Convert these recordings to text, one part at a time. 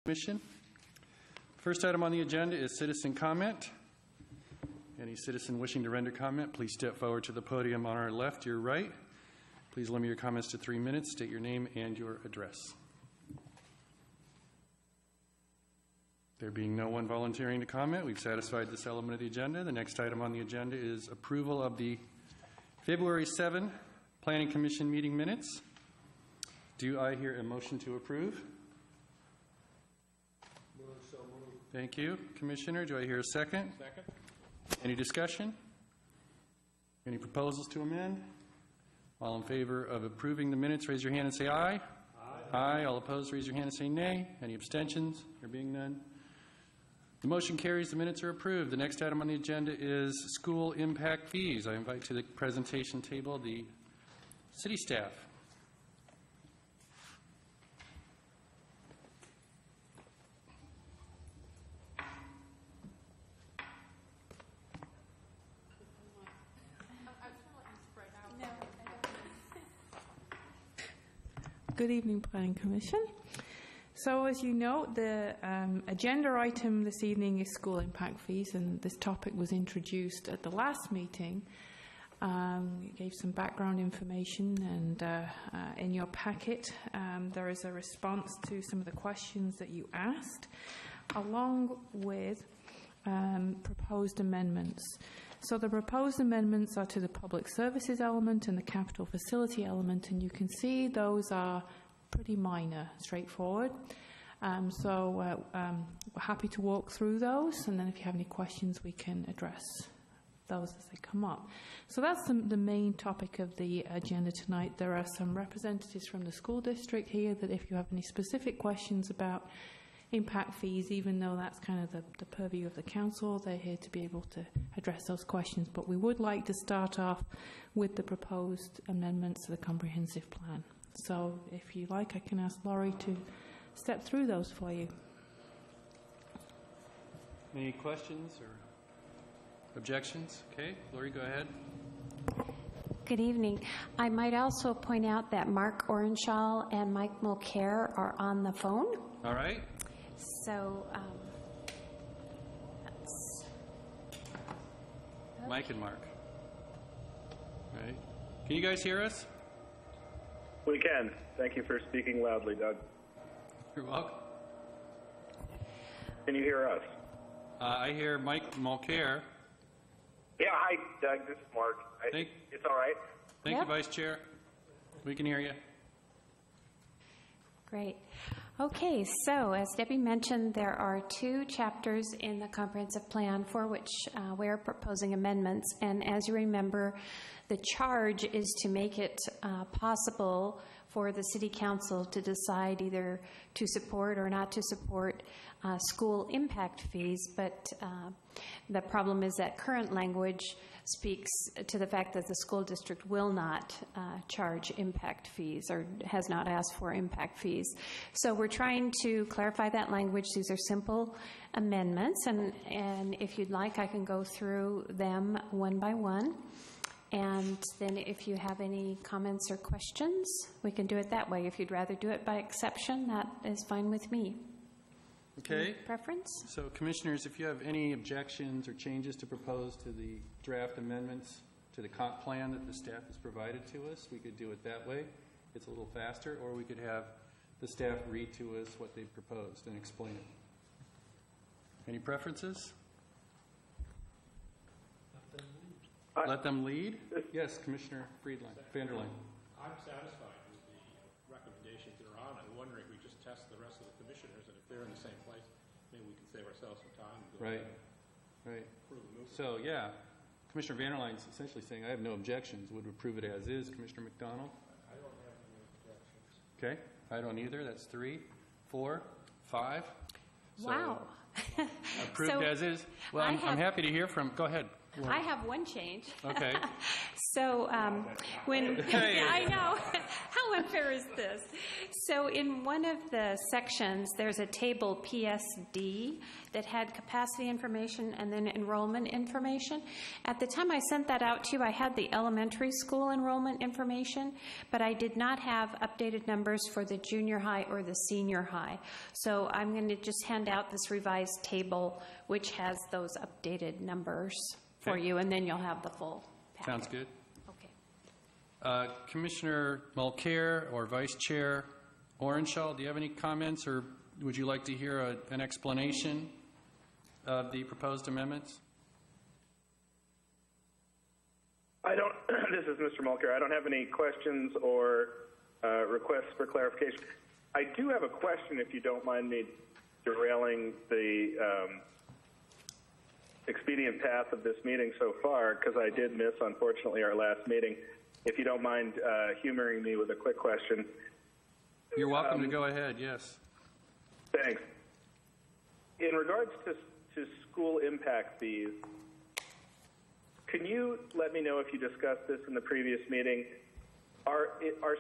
Commission. First item on the agenda is citizen comment. Any citizen wishing to render comment, please step forward to the podium on our left, your right. Please limit your comments to 3 minutes. State your name and your address. There being no one volunteering to comment, we've satisfied this element of the agenda. The next item on the agenda is approval of the February 7 Planning Commission meeting minutes. Do I hear a motion to approve? Thank you, Commissioner. Do I hear a second? Second. Any discussion? Any proposals to amend? All in favor of approving the minutes, raise your hand and say aye. Aye. Aye. All opposed, raise your hand and say nay. Any abstentions? There being none. The motion carries. The minutes are approved. The next item on the agenda is school impact fees. I invite to the presentation table the city staff. Good evening, Planning Commission. So as you know, the agenda item this evening is school impact fees, and this topic was introduced at the last meeting. It gave some background information, and in your packet there is a response to some of the questions that you asked, along with proposed amendments. So the proposed amendments are to the public services element and the capital facility element, and you can see those are pretty minor, straightforward. We're happy to walk through those, and then if you have any questions, we can address those as they come up. So that's the main topic of the agenda tonight. There are some representatives from the school district here that if you have any specific questions about impact fees, even though that's kind of the purview of the council, they're here to be able to address those questions. But we would like to start off with the proposed amendments to the comprehensive plan. So if you like, I can ask Laurie to step through those for you. Any questions or objections? Okay, Laurie, go ahead. Good evening. I might also point out that Mark Orenshaw and Mike Mulcair are on the phone. All right. So, Mike and Mark. All right. Can you guys hear us? We can. Thank you for speaking loudly, Doug. You're welcome. Can you hear us? I hear Mike Mulcair. Yeah, hi, Doug. This is Mark. It's all right. Thank you, Vice Chair. We can hear you. Great. Okay, so as Debbie mentioned, there are 2 chapters in the comprehensive plan for which we're proposing amendments. And as you remember, the charge is to make it possible for the City Council to decide either to support or not to support school impact fees. But the problem is that current language speaks to the fact that the school district will not charge impact fees or has not asked for impact fees. So we're trying to clarify that language. These are simple amendments, and if you'd like, I can go through them one by one. And then if you have any comments or questions, we can do it that way. If you'd rather do it by exception, that is fine with me. Okay. Any preference? So, Commissioners, if you have any objections or changes to propose to the draft amendments to the comp plan that the staff has provided to us, we could do it that way. It's a little faster, or we could have the staff read to us what they've proposed and explain it. Any preferences? Let them lead? Yes, Commissioner Vanderline. I'm satisfied with the recommendations that are on. I'm wondering if we just test the rest of the commissioners, and if they're in the same place, maybe we can save ourselves some time. Right. So, yeah, Commissioner Vanderline's essentially saying, I have no objections. Would approve it as is. Commissioner McDonald? I don't have any objections. Okay. I don't either. That's 3, 4, 5. Wow. Approved as is. Well, I'm happy to hear from. Go ahead. I have one change. Okay. So when, Hey. I know, how unfair is this? So in one of the sections, there's a table PSD that had capacity information and then enrollment information. At the time I sent that out to you, I had the elementary school enrollment information, but I did not have updated numbers for the junior high or the senior high. So I'm going to just hand out this revised table, which has those updated numbers for Okay. you, and then you'll have the full packet. Sounds good. Okay. Commissioner Mulcair or Vice Chair Orenshaw, do you have any comments, or would you like to hear an explanation of the proposed amendments? I don't, this is Mr. Mulcair. I don't have any questions or requests for clarification. I do have a question, if you don't mind me derailing the expedient path of this meeting so far, because I did miss, unfortunately, our last meeting. If you don't mind humoring me with a quick question. You're welcome to go ahead, yes. Thanks. In regards to school impact fees, can you let me know if you discussed this in the previous meeting? Are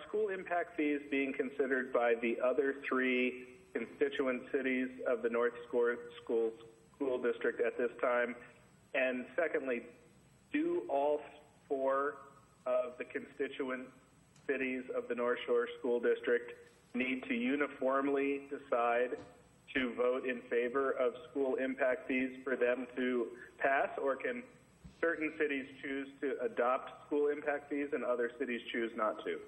school impact fees being considered by the other three constituent cities of the North School District at this time? And secondly, do all four of the constituent cities of the North Shore School District need to uniformly decide to vote in favor of school impact fees for them to pass, or can certain cities choose to adopt school impact fees and other cities choose not to?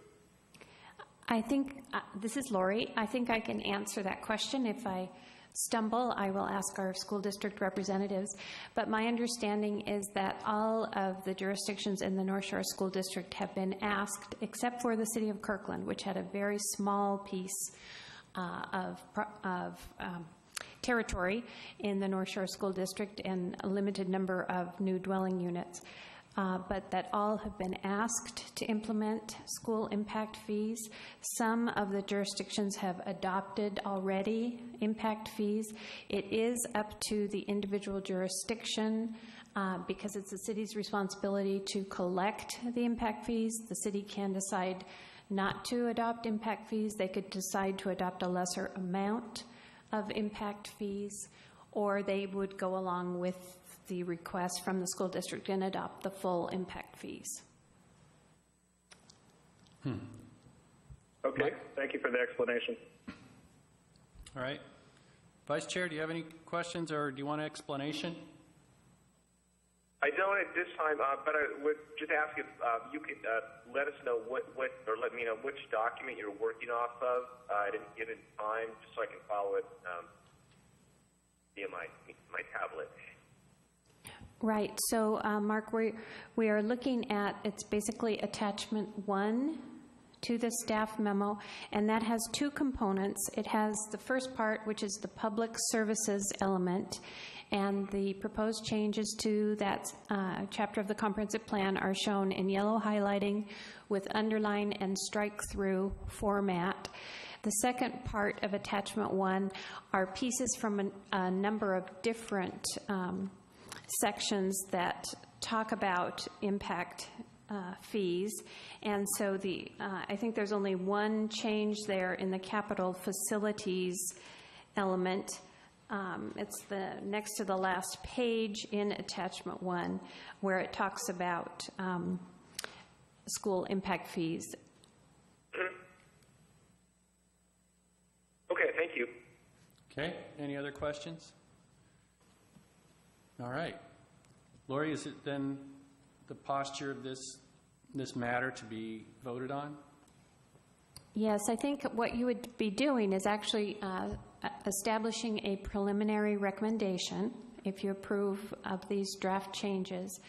I think, this is Lori, I think I can answer that question. If I stumble, I will ask our school district representatives. But my understanding is that all of the jurisdictions in the North Shore School District have been asked, except for the city of Kirkland, which had a very small piece of territory in the North Shore School District and a limited number of new dwelling units. But that all have been asked to implement school impact fees. Some of the jurisdictions have adopted already impact fees. It is up to the individual jurisdiction because it's the city's responsibility to collect the impact fees. The city can decide not to adopt impact fees. They could decide to adopt a lesser amount of impact fees, or they would go along with the request from the school district and adopt the full impact fees. Okay, thank you for the explanation. All right. Vice Chair, do you have any questions, or do you want an explanation? I don't at this time, but I would just ask if you could let us know or let me know which document you're working off of at any given time, just so I can follow it via my tablet. Right. So, Mark, we are looking at, it's basically attachment 1 to the staff memo, and that has two components. It has the first part, which is the public services element, and the proposed changes to that chapter of the comprehensive plan are shown in yellow highlighting with underline and strike through format. The second part of attachment 1 are pieces from a number of different sections that talk about impact fees, and so I think there's only one change there in the capital facilities element. It's the next to the last page in attachment 1, where it talks about school impact fees. Okay, thank you. Okay. Any other questions? All right. Lori, is it then the posture of this matter to be voted on? Yes, I think what you would be doing is actually establishing a preliminary recommendation if you approve of these draft changes.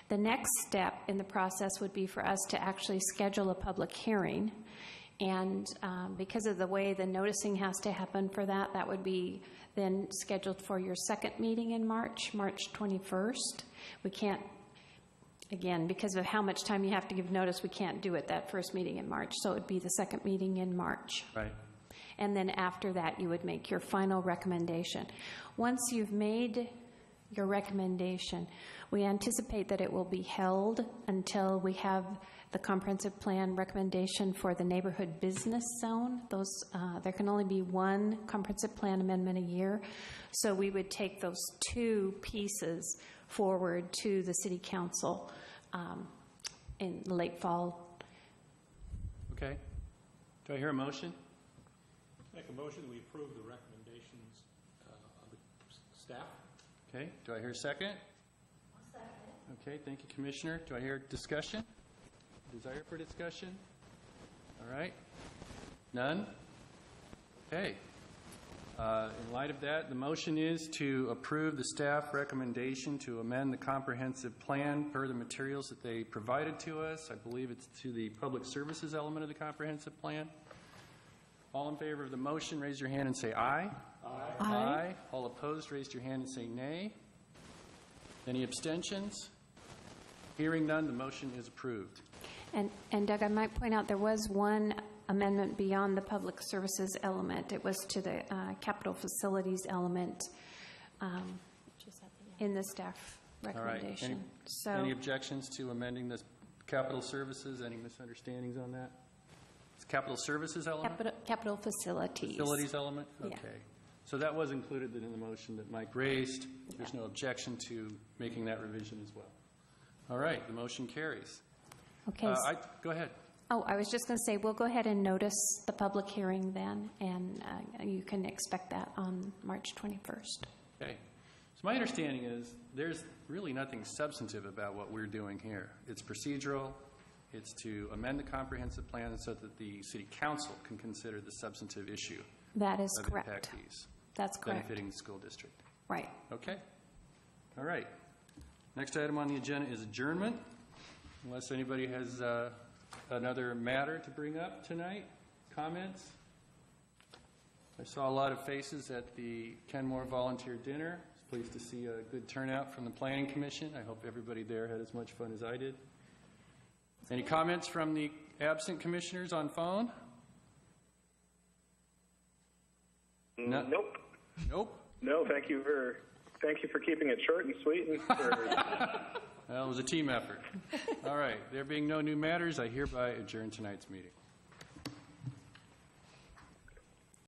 The next step in the process would be for us to actually schedule a public hearing. And because of the way the noticing has to happen for that, that would be then scheduled for your second meeting in March 21st. We can't, again, because of how much time you have to give notice, we can't do it that first meeting in March. So it would be the second meeting in March. Right. And then after that, you would make your final recommendation. Once you've made your recommendation. We anticipate that it will be held until we have the comprehensive plan recommendation for the neighborhood business zone. There can only be one comprehensive plan amendment a year. So we would take those two pieces forward to the city council in late fall. Okay. Do I hear a motion? Make a motion that we approve the recommendations of the staff. Okay. Do I hear a second? Okay, thank you, Commissioner. Do I hear discussion? Desire for discussion? All right. None? Okay. In light of that, the motion is to approve the staff recommendation to amend the comprehensive plan per the materials that they provided to us. I believe it's to the public services element of the comprehensive plan. All in favor of the motion, raise your hand and say aye. Aye. Aye. All opposed, raise your hand and say nay. Any abstentions? Hearing none, the motion is approved. And Doug, I might point out there was one amendment beyond the public services element. It was to the capital facilities element in the staff recommendation. All right. So, Any objections to amending the capital services? Any misunderstandings on that? It's capital services element? capital facilities. Facilities element? Yeah. Okay. So that was included in the motion that Mike raised. There's no objection to making that revision as well. All right, the motion carries. Okay. Go ahead. Oh, I was just going to say, we'll go ahead and notice the public hearing then, and you can expect that on March 21st. Okay. So my understanding is there's really nothing substantive about what we're doing here. It's procedural. It's to amend the comprehensive plan so that the city council can consider the substantive issue That is of correct. impact fees That's correct. benefiting the school district. Right. Okay. All right. Next item on the agenda is adjournment. Unless anybody has another matter to bring up tonight, comments? I saw a lot of faces at the Kenmore volunteer dinner. I was pleased to see a good turnout from the Planning Commission. I hope everybody there had as much fun as I did. Any comments from the absent commissioners on phone? Nope. Nope. No, thank you for keeping it short and sweet. And Well, it was a team effort. All right. There being no new matters, I hereby adjourn tonight's meeting.